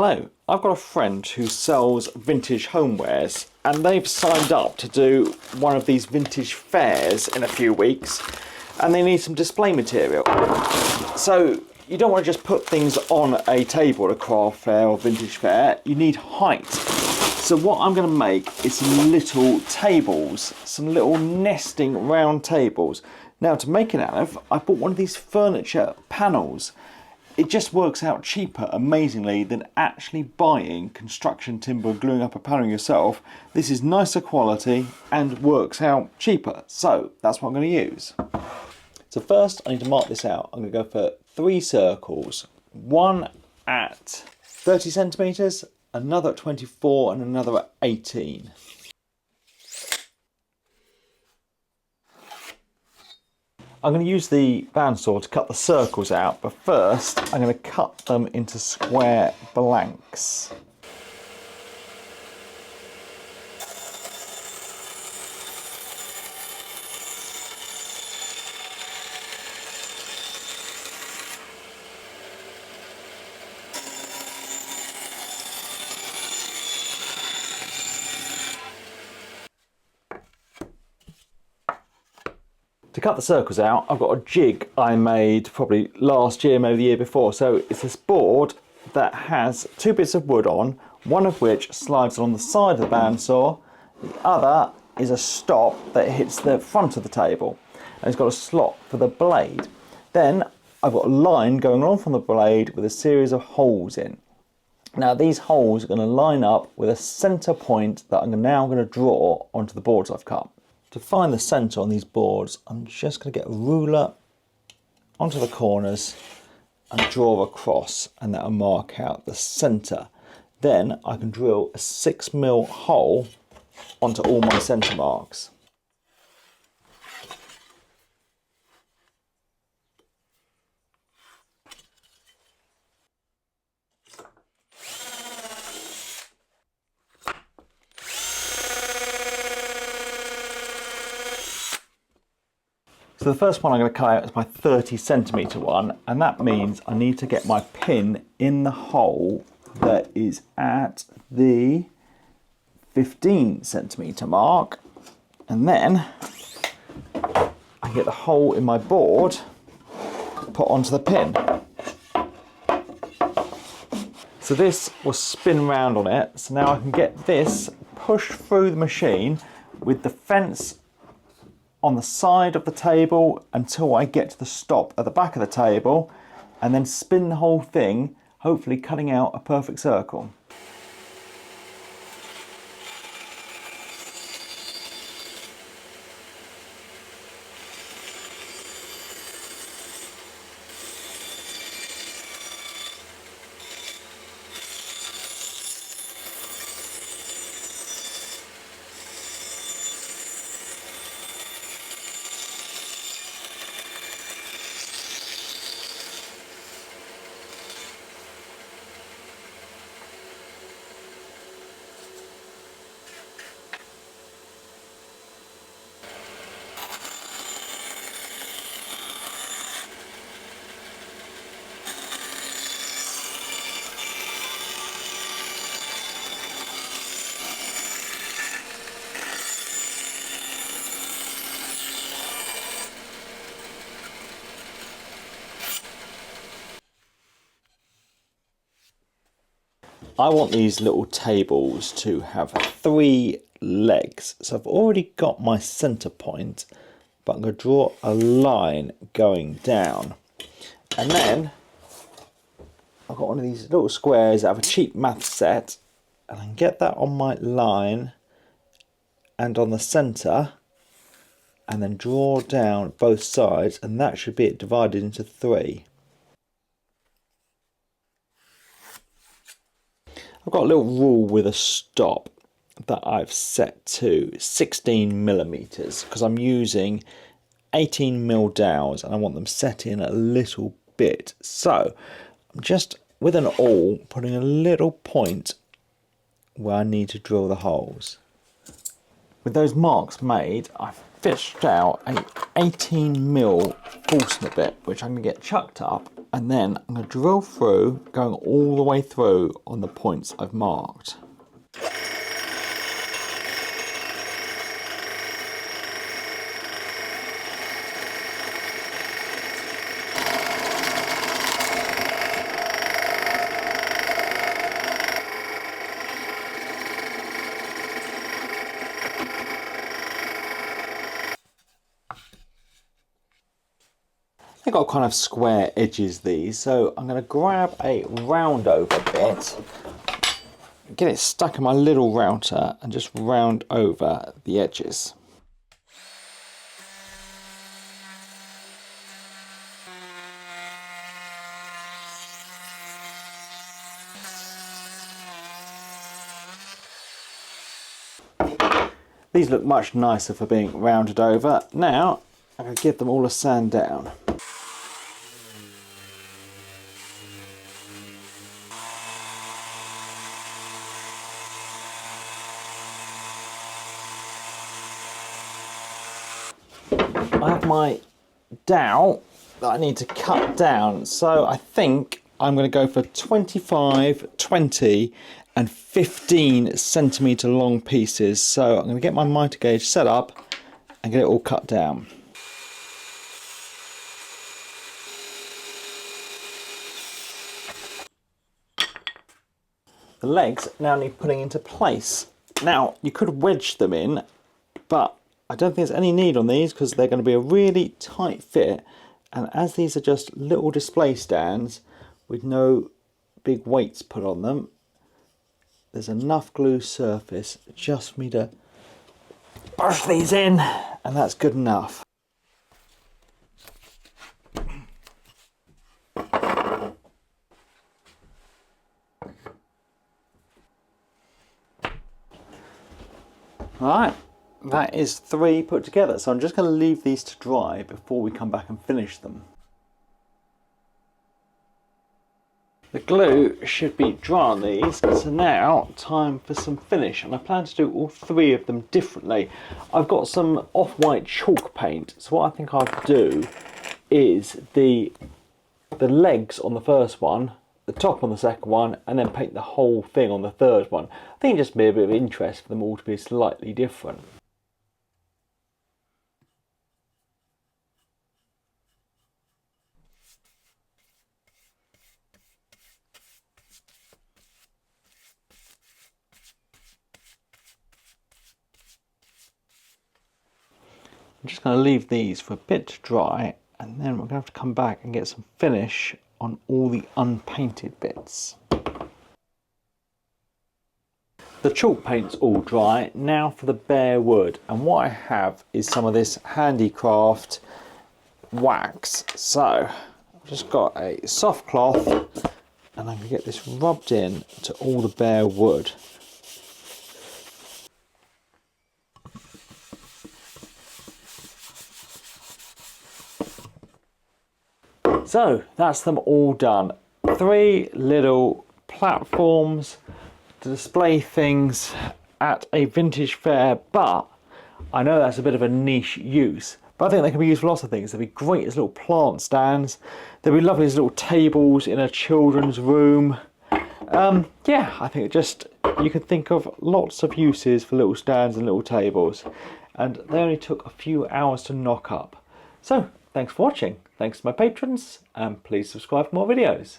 Hello, I've got a friend who sells vintage homewares and they've signed up to do one of these vintage fairs in a few weeks and they need some display material. So you don't want to just put things on a table at a craft fair or vintage fair, you need height. So what I'm going to make is some little tables, some little nesting round tables. Now to make it out of, I bought one of these furniture panels. It just works out cheaper, amazingly, than actually buying construction timber, gluing up a panel yourself. This is nicer quality and works out cheaper. So that's what I'm going to use. So first I need to mark this out. I'm going to go for 3 circles. One at 30 centimetres, another at 24 and another at 18. I'm going to use the bandsaw to cut the circles out, but first I'm going to cut them into square blanks. To cut the circles out, I've got a jig I made probably last year, maybe the year before. So it's this board that has 2 bits of wood on, one of which slides on the side of the bandsaw, the other is a stop that hits the front of the table, and it's got a slot for the blade. Then I've got a line going on from the blade with a series of holes in. Now these holes are going to line up with a centre point that I'm now going to draw onto the boards I've cut. To find the centre on these boards, I'm just going to get a ruler onto the corners and draw across, and that will mark out the centre. Then I can drill a 6mm hole onto all my centre marks. So the first one I'm going to cut out is my 30 centimetre one, and that means I need to get my pin in the hole that is at the 15 centimetre mark, and then I get the hole in my board put onto the pin. So this will spin round on it, so now I can get this pushed through the machine with the fence on the side of the table until I get to the stop at the back of the table, and then spin the whole thing, hopefully cutting out a perfect circle. I want these little tables to have 3 legs. So I've already got my centre point, but I'm going to draw a line going down. And then I've got one of these little squares that have a cheap math set, and I can get that on my line and on the centre, and then draw down both sides, and that should be it divided into 3. I've got a little rule with a stop that I've set to 16mm because I'm using 18mm dowels and I want them set in a little bit. So I'm just with an awl putting a little point where I need to drill the holes. With those marks made, I've fished out an 18mm Forstner bit which I'm going to get chucked up And then I'm going to drill through, going all the way through on the points I've marked. They've got kind of square edges, these, so I'm going to grab a round over bit, get it stuck in my little router and just round over the edges. These look much nicer for being rounded over. Now I'm going to give them all a sand down. I have my dowel that I need to cut down, so I think I'm going to go for 25, 20 and 15 centimetre long pieces. So I'm going to get my mitre gauge set up and get it all cut down. The legs now need putting into place. Now you could wedge them in, but I don't think there's any need on these because they're going to be a really tight fit, and as these are just little display stands with no big weights put on them, there's enough glue surface just for me to brush these in, and that's good enough. Right. That is 3 put together, so I'm just going to leave these to dry before we come back and finish them. The glue should be dry on these, so now time for some finish, and I plan to do all 3 of them differently. I've got some off-white chalk paint, so what I think I'll do is the legs on the first one, the top on the second one, and then paint the whole thing on the third one. I think it'd just be a bit of interest for them all to be slightly different. I'm just going to leave these for a bit to dry, and then we're going to have to come back and get some finish on all the unpainted bits. The chalk paint's all dry. Now for the bare wood, and what I have is some of this handicraft wax. So I've just got a soft cloth and I'm going to get this rubbed in to all the bare wood. So that's them all done. 3 little platforms to display things at a vintage fair, but I know that's a bit of a niche use, but I think they can be used for lots of things. They'd be great as little plant stands. They'd be lovely as little tables in a children's room. Yeah, I think you could think of lots of uses for little stands and little tables, and they only took a few hours to knock up. So thanks for watching. Thanks to my patrons, and please subscribe for more videos.